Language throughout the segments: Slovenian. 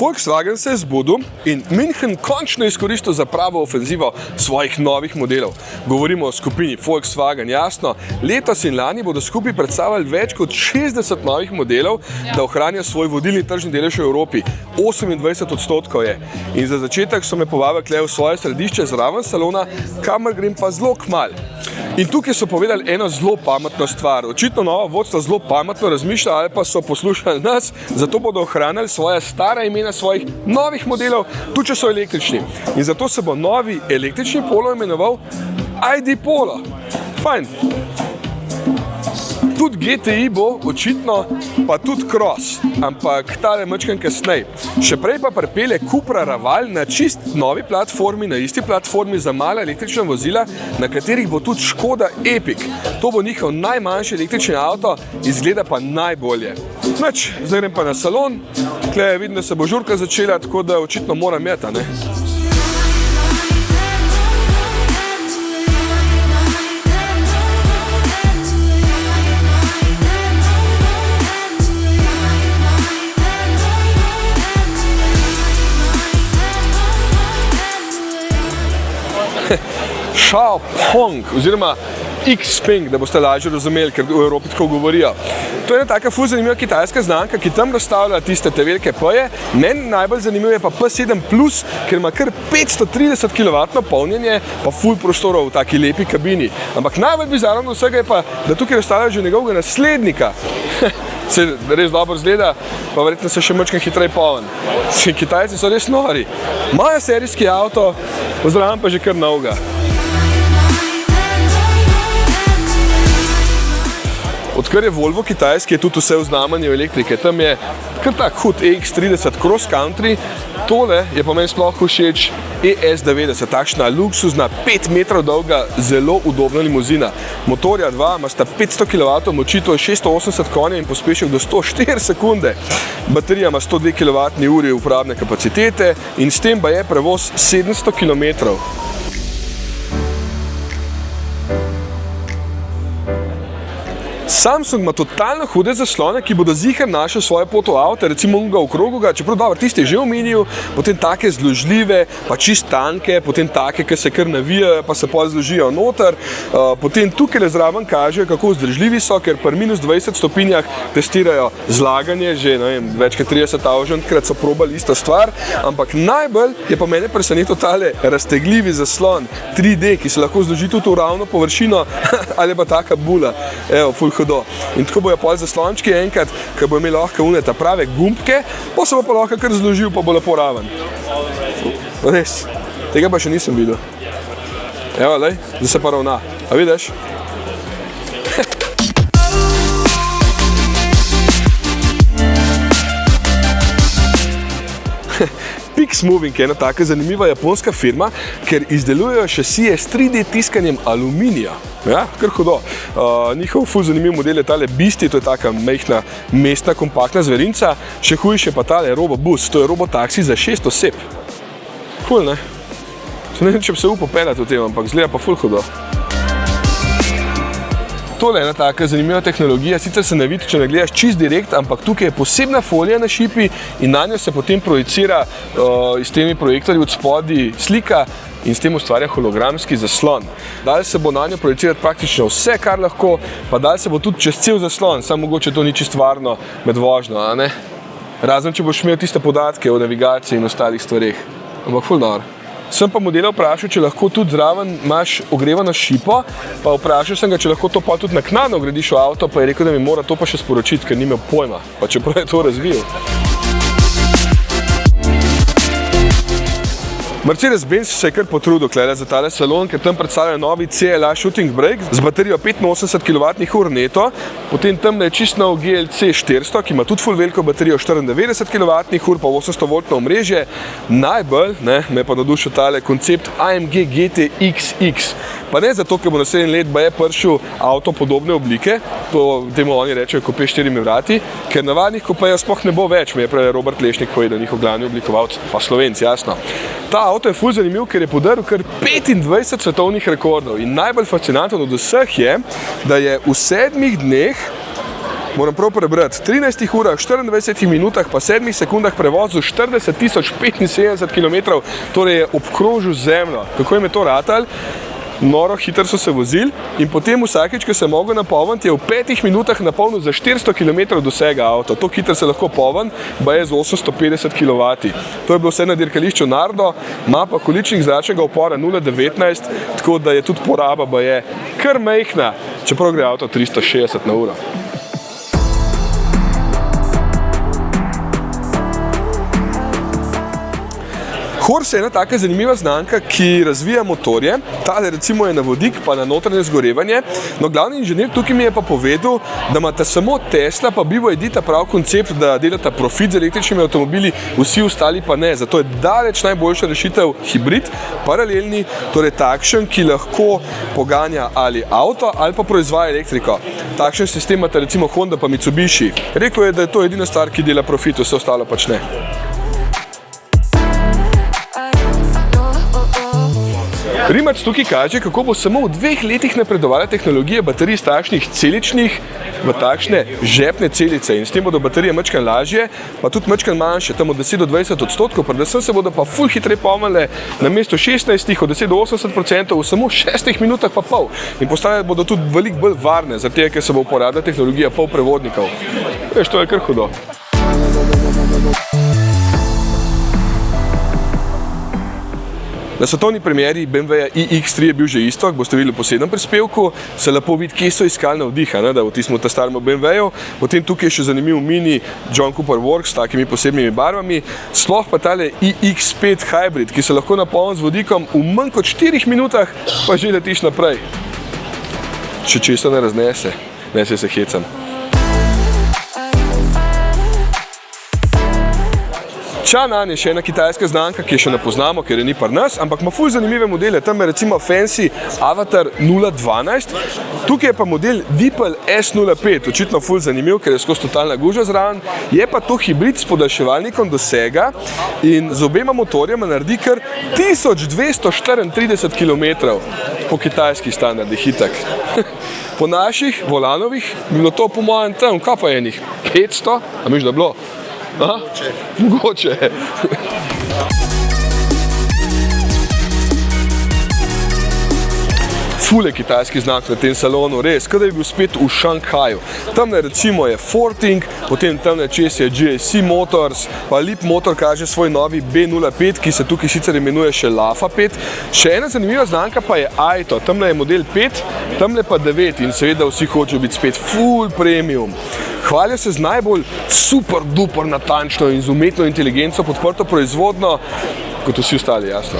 Volkswagen se je zbudil in München končno izkoristil za pravo ofenzivo svojih novih modelov. Govorimo o skupini Volkswagen, jasno. Letos in lani bodo skupaj predstavljali več kot 60 novih modelov, da ohranijo svoj vodilni tržni delež v Evropi. 28% je. In za začetek so me povabili v svoje središče zraven salona, kamor grem pa zelo kmalu. In tukaj so povedali eno zelo pametno stvar. Očitno nova vodstva zelo pametno razmišlja ali pa so poslušali nas, zato bodo ohranili svoja stara imena svojih novih modelov, tudi če so električni. In zato se bo novi električni Polo imenoval ID Polo. Fajn. Tudi GTI bo očitno, pa tudi Cross, ampak tale mačkan kasneje. Še prej pa pripelje Cupra Raval na čist novi platformi, na isti platformi za mala električna vozila, na katerih bo tudi Škoda Epic. To bo njihov najmanjši električni avto, izgleda pa najbolje. Nič, zdaj grem pa na salon, tukaj vidim, da se bo žurka začela, tako da očitno moram jeti, ne? Xiaopeng oziroma Xpeng, da boste lažje razumeli, ker v Evropi tako govorijo. To je ena taka ful zanimiva kitajska znamka, ki tam razstavlja tiste te velike P-je. Meni najbolj zanimivo je pa P7 Plus, ker ima kar 530 kW polnjenje, pa ful prostorov v taki lepi kabini. Ampak najbolj bizarno od vsega je pa, da tukaj razstavljajo že njegovega naslednika. Se res dobro zgleda, pa verjetno se še mačkam hitreje poln. Kitajci so res nori. Imajo serijski avto, pozdravljam pa že kar novega. Odkar je Volvo kitajski, je tudi vse v znamenju elektrike. Tam je kar tak hud EX30 Cross Country. Tole je pa meni sploh všeč ES90, takšna luksuzna 5 metrov dolga, zelo udobna limuzina. Motorja 2 ima sta 500 kW moči, to je 680 konja in pospešek do 104 sekunde. Baterija ima 102 kWh uporabne kapacitete in s tem pa je prevoz 700 km. Samsung ima totalno hude zaslone, ki bodo ziher našel svoje pot v avto, recimo unga okrogoga, čeprav dobro, tiste je že omenil, potem take zložljive, pa čist tanke, potem take, ki se kar navijajo, pa se pol zložijo noter. Potem tukaj zraven kažejo, kako vzdržljivi so, ker pri minus 20 stopinjah testirajo zlaganje, že ne vem, več kot 30.000-krat so probali isto stvar, ampak najbolj je pa mene presenetil tale raztegljivi zaslon 3D, ki se lahko zloži tudi v ravno površino ali pa taka bula. Evo, ful hudo. In tako bojo pol zaslončki enkrat, ko bo imel lahko une ta prave gumbke, pa se bo pa lahko kar zložil, pa bo lepo raven. Res, tega pa še nisem videl. Evo, lej, zdaj se pa ravna. A vidiš? Pixmoving je ena taka zanimiva japonska firma, ker izdelujejo šasije s 3D tiskanjem aluminija. Ja, kar hudo. Njihov ful zanimiv model je tale Beastie, to je taka majhna mestna kompaktna zverinca. Še hujše pa tale Robobus, to je robotaksi za 6 oseb. Cool, ne? Ne vem, če bi se upal peljati v tem, ampak zgleda pa ful hudo. Tole je ena taka zanimiva tehnologija, sicer se ne vidi, če ne gledaš čist direkt, ampak tukaj je posebna folija na šipi in na njo se potem projicira s temi projektorji od spodaj slika in s tem ustvarja hologramski zaslon. Dalje se bo na njo projicirati praktično vse, kar lahko, pa dalje se bo tudi čez cel zaslon, samo mogoče to ni čist varno med vožnjo, a ne? Razen, če boš imel tiste podatke o navigaciji in ostalih stvareh. Ampak ful dobro. Sem pa modela vprašal, če lahko tudi zraven imaš ogrevano šipo, pa vprašal sem ga, če lahko to pa tudi naknadno vgradiš v avto, pa je rekel, da mi mora to pa še sporočiti, ker ni imel pojma, pa čeprav je to razvil. Mercedes-Benz se je kar potrudil za tale salon, ker tam predstavljajo novi CLA Shooting Brake z baterijo 85 kWh neto, potem tam je čist nov GLC 400, ki ima tudi ful veliko baterijo 94 kWh, pa 800 V omrežje. Najbolj me pa navdušil tale koncept AMG GT XX. Pa ne zato, ker bo naslednji let baje prišel avto podobne oblike, to temu oni rečejo kupe s 4 vrati, ker navadnih kupejev sploh ne bo več, mi je prej Robert Lešnik povedal, njihov glavni oblikovalec, pa Slovenc, jasno. Ta avto je ful zanimiv, ker je podaril kar 25 svetovnih rekordov in najbolj fascinantno od vseh je, da je v 7 dneh moram prav prebrati, 13 urah, 24 minutah pa 7 sekundah prevozil 40.075 km, torej je obkrožil zemljo. Kako jim je to ratal? Noro hitro so se vozili in potem vsakeč, ko se mogel napolniti, je v 5 minutah napolnil za 400 km dosega avto. To hitro se lahko polni, pa je z 850 kW. To je bilo vse na dirkališču Nardo, ima pa količnik zračnega upora 0,19, tako da je tudi poraba je kar majhna, čeprav gre avto 360 na uro. Horse je ena taka zanimiva znamka, ki razvija motorje. Tale recimo je na vodik pa na notranje zgorevanje. No, glavni inženir tukaj mi je pa povedal, da imata samo Tesla pa BYD ta prav koncept, da delata profit z električnimi avtomobili, vsi ostali pa ne. Zato je daleč najboljša rešitev hibrid, paralelni, torej takšen, ki lahko poganja ali avto ali pa proizvaja elektriko. Takšen sistem imata recimo Honda pa Mitsubishi. Rekel je, da je to edina stvar, ki dela profit, vse ostalo pač ne. Rimac tukaj kaže, kako bo samo v 2 letih napredovala tehnologija baterij iz takšnih celičnih v takšne žepne celice in s tem bodo baterije mačkan lažje, pa tudi mačkan manjše, tam od 10 do 20%, predvsem se bodo pa ful hitreje polnile na mesto 16 od 10 do 80% v samo 6 minutah pa pol. In postale bodo tudi veliko bolj varne, zato ker se bo uporabljala tehnologija polprevodnikov. Veš, to je kar hudo. Na svetovni premieri BMW iX3 je bil že isto, ak boste videli v posebnem prispevku, se lepo vidi, kje so iskali navdiha, da v tistem ta starem BMW-ju. Potem tukaj je še zanimiv mini John Cooper Works s takimi posebnimi barvami, sploh pa tale iX5 Hybrid, ki se lahko napolni z vodikom v manj kot 4 minutah, pa že letiš naprej. Če česa ne raznese, ne se hecam. Changan je še ena kitajska znamka, ki je še ne poznamo, ker je ni pri nas, ampak ima ful zanimive modele. Tam je recimo Fancy Avatar 012, tukaj je pa model Deepel S05, očitno ful zanimiv, ker je skozi totalna guža zraven. Je pa to hibrid s podaljševalnikom dosega in z obema motorjema naredi kar 1234 km po kitajskih standardih itak. Po naših volanovih bi bilo to po mojem tam, kaj pa enih 500, a misliš, da bilo? Aha, mogoče. Ful je kitajski znak na tem salonu, res, kada je bil spet v Šanghaju. Tamle recimo je Forting, potem tamle čez je GAC Motors, pa Leap Motor kaže svoj novi B05, ki se tukaj sicer imenuje še Lafa 5. Še ena zanimiva znamka pa je Aito, tamle je model 5, tamle pa 9 in seveda vsi hočejo biti spet full premium. Hvalijo se z najbolj super duper natančno in z umetno inteligenco podprto proizvodno, kot vsi ostali, jasno.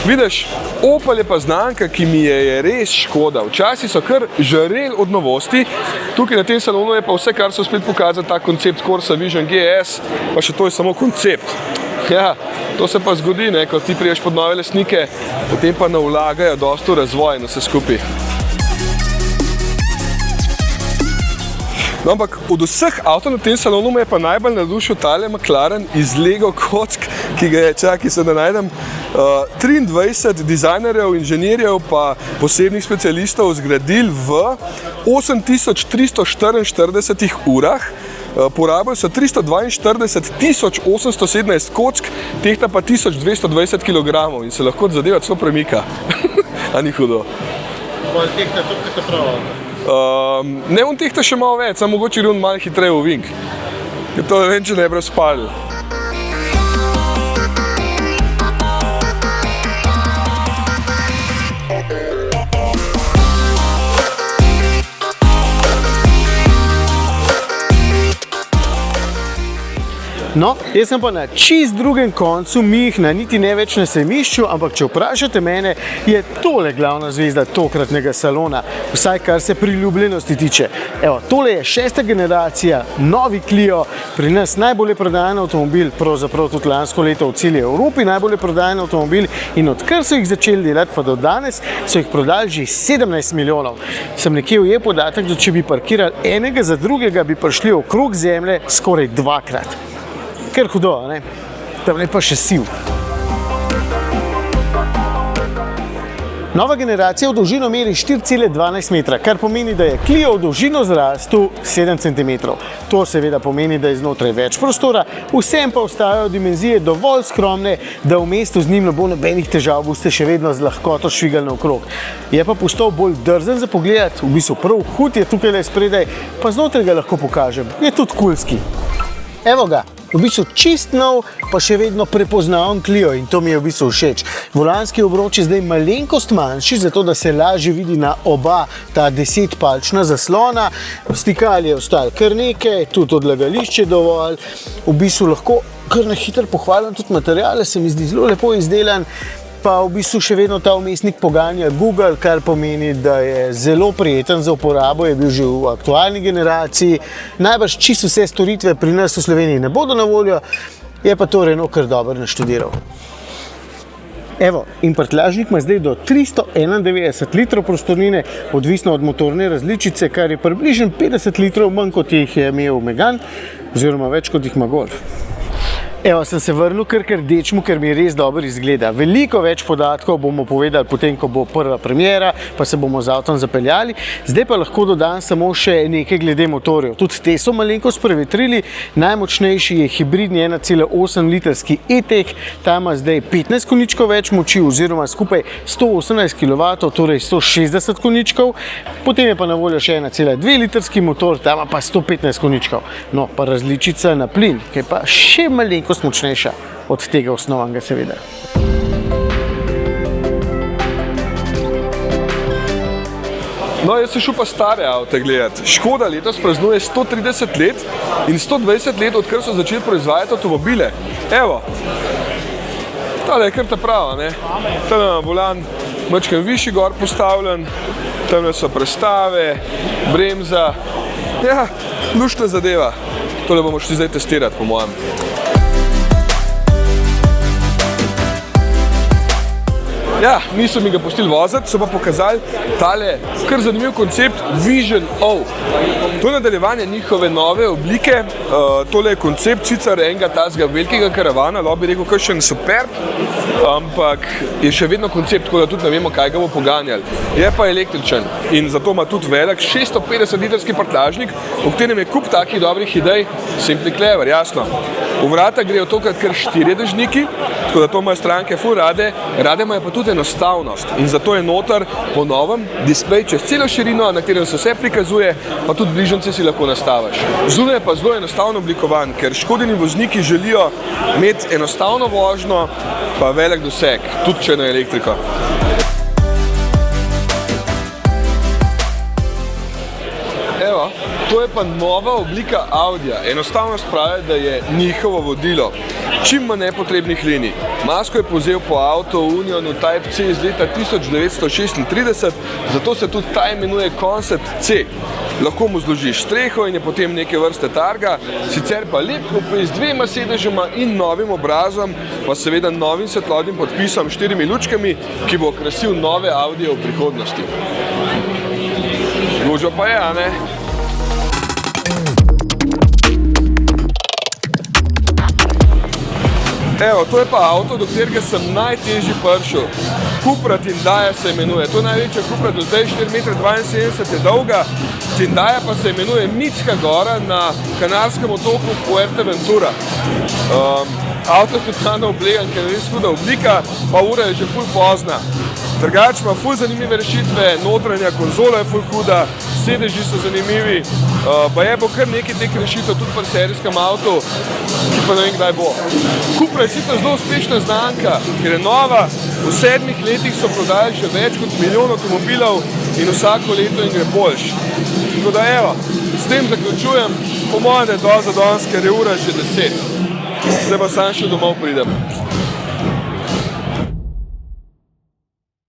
Vidiš, Opel je pa znamka, ki mi je res škoda. Včasih so kar žareli od novosti. Tukaj na tem salonu je pa vse, kar so spet pokazali, ta koncept Corsa Vision GS, pa še to je samo koncept. Ja, to se pa zgodi, ne, ko ti priješ pod nove lastnike, potem pa ne vlagajo dosti v razvoj in vse skupaj. No, ampak od vseh avtov na tem salonu me je pa najbolj navdušil tale McLaren iz Lego kock, ki ga je, čakaj se da najdem, 23 dizajnerjev, inženirjev pa posebnih specialistov zgradili v 8344 urah. Porabili so 342 817 kock, tehta pa 1220 kg in se lahko zadeva celo premika. A ni hudo. Bolj tehta tudi kot prav avto? Ne, on tehta še malo več, samo mogoče gre on malo hitreje v vink. Ker to ne vem, če ne bi razpalil. No, jaz sem pa na čist drugem koncu Münchna, niti ne več na sejmišču, ampak če vprašate mene, je tole glavna zvezda tokratnega salona, vsaj kar se priljubljenosti tiče. Evo, tole je 6. generacija, novi Clio, pri nas najbolje prodajen avtomobil, pravzaprav tudi lansko leto v celi Evropi najbolje prodajen avtomobil in odkar so jih začeli delati pa do danes, so jih prodali že 17 milijonov. Sem nekje ujel podatek, da če bi parkirali enega za drugega, bi prišli okrog zemlje skoraj 2-krat. Ker hudo, ne? Tam je pa še siv. Nova generacija v dolžino meri 4,12 metra, kar pomeni, da je Clio v dolžino zrastel 7 cm. To seveda pomeni, da je znotraj več prostora, vsem pa ostajajo dimenzije dovolj skromne, da v mestu z njim ne bo nobenih težav, boste še vedno z lahkoto švigali naokrog. Je pa postal bolj drzen za pogled, v bistvu prav hud je tukaj le spredaj, pa znotraj ga lahko pokažem, je tudi kulski. Evo ga, v bistvu čist nov, pa še vedno prepoznaven Clio in to mi je v bistvu všeč. Volanski obroč je zdaj malenkost manjši, zato da se lažje vidi na oba ta 10-palčna zaslona. Stikal je ostalo kar nekaj, tudi odlagališče dovolj. V bistvu lahko kar na hitro pohvalim tudi materiale, se mi zdi zelo lepo izdelan. Pa v bistvu še vedno ta vmesnik poganja Google, kar pomeni, da je zelo prijeten za uporabo, je bil že v aktualni generaciji. Najbrž čisto vse storitve pri nas v Sloveniji ne bodo na voljo, je pa to Renault kar dobro naštudiral. Evo, in prtljažnik ima zdaj do 391 litrov prostornine, odvisno od motorne različice, kar je približno 50 litrov manj, kot jih je imel Megane, oziroma več, kot jih ima Golf. Evo, sem se vrnil kar k rdečemu, ker mi res dobro izgleda. Veliko več podatkov bomo povedali potem, ko bo prva premiera, pa se bomo z avtom zapeljali. Zdaj pa lahko dodam samo še nekaj glede motorjev. Tudi te so malenkost prevetrili. Najmočnejši je hibridni 1,8 litrski E-Tech, ta ima zdaj 15 konjičkov več moči oziroma skupaj 118 kW, torej 160 konjičkov. Potem je pa na voljo še 1,2 litrski motor, ta ima pa 115 konjičkov. No, pa različica na plin, ki je pa še malenkost močnejša od tega osnovnega, seveda. No, jaz sem šel pa stare avte gledati. Škoda letos praznuje 130 let in 120 let, odkar so začeli proizvajati avtomobile. Evo, tale je kar ta prava, ne? Tale je volan majčkeno višji gor postavljen, tamle so prestave, bremza. Ja, luštna zadeva. Tole bomo šli zdaj testirati, po mojem. Ja, niso mi ga pustili voziti, so pa pokazali tale kar zanimiv koncept Vision O. To je nadaljevanje njihove nove oblike. Tole je koncept sicer enega tazga velikega karavana, lahko bi rekel kakšen Superb, ampak je še vedno koncept, tako da tudi ne vemo, kaj ga bo poganjali. Je pa električen in zato ima tudi velik 650 litrski prtljažnik, v katerem je kup takih dobrih idej, simply clever, jasno. V vrata grejo tokrat kar 4 dežniki, tako da to imajo stranke ful rade, rade imajo pa tudi enostavnost in zato je noter po novem displej čez celo širino, na katerem se vse prikazuje, pa tudi bližnjice si lahko nastaviš. Zunaj je pa zelo enostavno oblikovan, ker Škodini vozniki želijo imeti enostavno vožnjo, pa velik doseg, tudi če na elektriko. Evo, to je pa nova oblika Audija. Enostavnost pravi, da je njihovo vodilo. Čim manj nepotrebnih linij. Masko je povzel po avto Unionu Type C iz leta 1936, zato se tudi ta imenuje Concept C. Lahko mu zložiš streho in je potem neke vrste targa, sicer pa lep kupej z 2 sedežema in novim obrazom, pa seveda novim svetlobnim podpisom 4 lučkami, ki bo okrasil nove Audije v prihodnosti. Gužva pa je, a ne? Evo, to je pa avto, do katerega sem najtežji prišel. Cupra Tindaja se imenuje. To je največja Cupra do zdaj, 4,72 m je dolga. Tindaja pa se imenuje Mitska gora na kanarskem otoku Fuerteventura. Avto je totalno oblegan, ker je res huda oblika, pa ura je že ful pozna. Drugače ima ful zanimive rešitve, notranja konzola je ful huda, sedeži so zanimivi, pa je bo kar nekaj teh rešitev tudi pri serijskem avtu, ki pa ne vem kdaj bo. Cupra je sicer zelo uspešna znamka, ker je nova, v 7 letih so prodali že več kot 1 milijon avtomobilov in vsako leto jim gre boljš. Tako da evo, s tem zaključujem, po mojem, da je do za danes, ker je ura že 10. Zdaj pa sam še domov pridem.